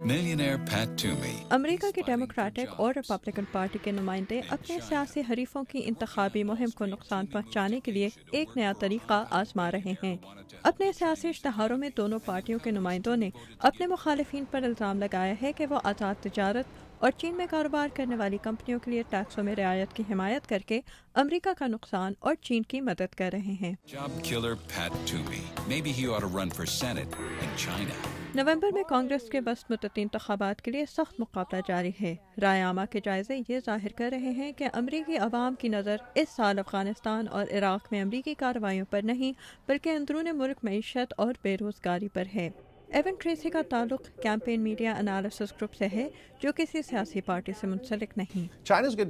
Millionaire Pat Toomey. امریکہ کی democratic اور Republican party کے نمائندے اپنے سیاسی حریفوں کی انتخابی مہم کو نقصان پہنچانے کے لیے ایک نیا طریقہ آزما رہے ہیں۔ اپنے سیاسی اشتہاروں میں دونوں پارٹیوں کے نمائندوں نے اپنے مخالفین پر الزام لگایا ہے کہ وہ آزاد تجارت اور چین میں کاروبار کرنے والی کمپنیوں کے لیے ٹیکسوں میں رعایت کی حمایت کر کے امریکہ کا نقصان اور چین کی مدد کر رہے ہیں۔ Job killer Pat Toomey. Maybe he ought to run for Senate in China. نومبر میں کانگریس کے وسط مدتی انتخابات کے لیے سخت مقابلہ جاری ہے۔ رائے عامہ کے جائزے یہ ظاہر کر رہے ہیں کہ امریکی عوام کی نظر اس سال افغانستان اور عراق میں امریکی کارروائیوں پر نہیں بلکہ اندرون ملک معیشت اور بے روزگاری پر ہے۔ ایون ٹریسی کا تعلق کیمپین میڈیا انالیسس گروپ سے ہے جو کسی سیاسی پارٹی سے منسلک نہیں۔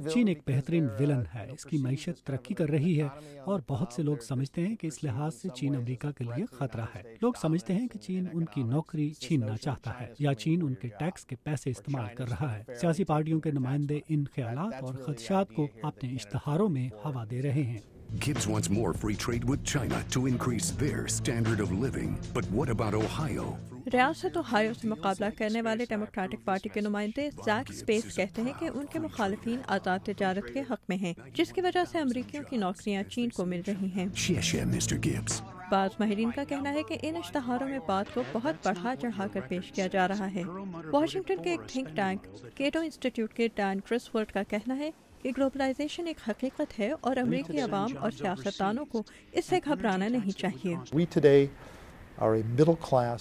چین ایک بہترین ویلن ہے، اس کی معیشت ترقی کر رہی ہے اور بہت سے لوگ سمجھتے ہیں کہ اس لحاظ سے چین امریکہ کے لیے خطرہ ہے۔ لوگ سمجھتے ہیں کہ چین ان کی نوکری چھیننا چاہتا ہے یا چین ان کے ٹیکس کے پیسے استعمال کر رہا ہے۔ سیاسی پارٹیوں کے نمائندے ان خیالات اور خدشات کو اپنے اشتہاروں میں ہوا دے رہے ہیں۔ Gibbs wants more free trade with China to increase their standard of living. But what about Ohio? ریاست اوہایو سے مقابلہ کرنے والے ڈیموکریٹک پارٹی کے نمائندے زیک اسپیس کہتے ہیں کہ ان کے مخالفین آزاد تجارت کے حق میں ہیں، جس کی وجہ سے امریکیوں کی نوکریاں چین کو مل رہی ہیں۔ Mr. Gibbs. بعض ماہرین کا کہنا ہے کہ ان اشتہاروں میں بات کو بہت بڑھا چڑھا کر پیش کیا جا رہا ہے۔ واشنگٹن کے ایک تھنک ٹینک کیٹو انسٹیٹیوٹ کے ڈین کرسورٹ کا کہنا ہے کہ گلوبلائزیشن ایک حقیقت ہے اور امریکی عوام اور سیاستدانوں کو اس سے گھبرانا نہیں چاہیے۔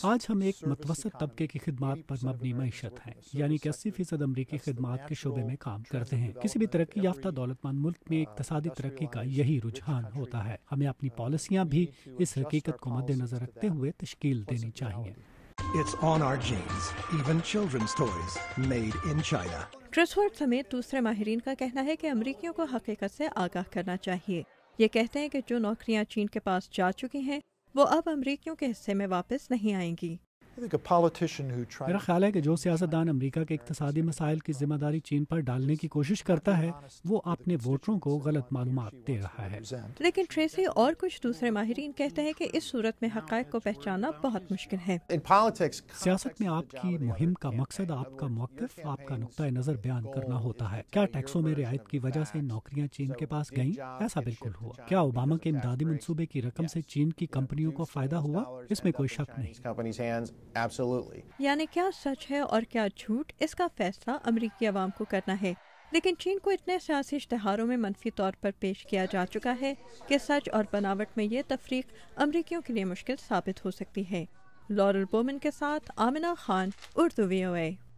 آج ہم ایک متوسط طبقے کی خدمات پر مبنی معیشت ہیں، یعنی کہ 80% امریکی خدمات کے شعبے میں کام کرتے ہیں۔ کسی بھی ترقی یافتہ دولت مند ملک میں اقتصادی ترقی کا یہی رجحان ہوتا ہے۔ ہمیں اپنی پالیسیاں بھی اس حقیقت کو مد نظر رکھتے ہوئے تشکیل دینی چاہیے۔ It's on our jeans, even children's toys made in China. کرسورٹ سمیت دوسرے ماہرین کا کہنا ہے کہ امریکیوں کو حقیقت سے آگاہ کرنا چاہیے۔ یہ کہتے ہیں کہ جو نوکریاں چین کے پاس جا چکی ہیں وہ اب امریکیوں کے حصے میں واپس نہیں آئیں گی۔ میرا خیال ہے کہ جو سیاستدان امریکہ کے اقتصادی مسائل کی ذمہ داری چین پر ڈالنے کی کوشش کرتا ہے وہ اپنے ووٹروں کو غلط معلومات دے رہا ہے۔ لیکن ٹریسی اور کچھ دوسرے ماہرین کہتے ہیں کہ اس صورت میں حقائق کو پہچاننا بہت مشکل ہے۔ سیاست میں آپ کی مہم کا مقصد آپ کا موقف، آپ کا نقطۂ نظر بیان کرنا ہوتا ہے۔ کیا ٹیکسوں میں رعایت کی وجہ سے نوکریاں چین کے پاس گئیں؟ ایسا بالکل ہوا۔ کیا اوباما کے امدادی منصوبے کی رقم سے چین کی کمپنیوں کو فائدہ ہوا؟ اس میں کوئی شک نہیں۔ یعنی کیا سچ ہے اور کیا جھوٹ، اس کا فیصلہ امریکی عوام کو کرنا ہے۔ لیکن چین کو اتنے سیاسی اشتہاروں میں منفی طور پر پیش کیا جا چکا ہے کہ سچ اور بناوٹ میں یہ تفریق امریکیوں کے لیے مشکل ثابت ہو سکتی ہے۔ لورل بومن کے ساتھ آمنہ خان، اردو VOA۔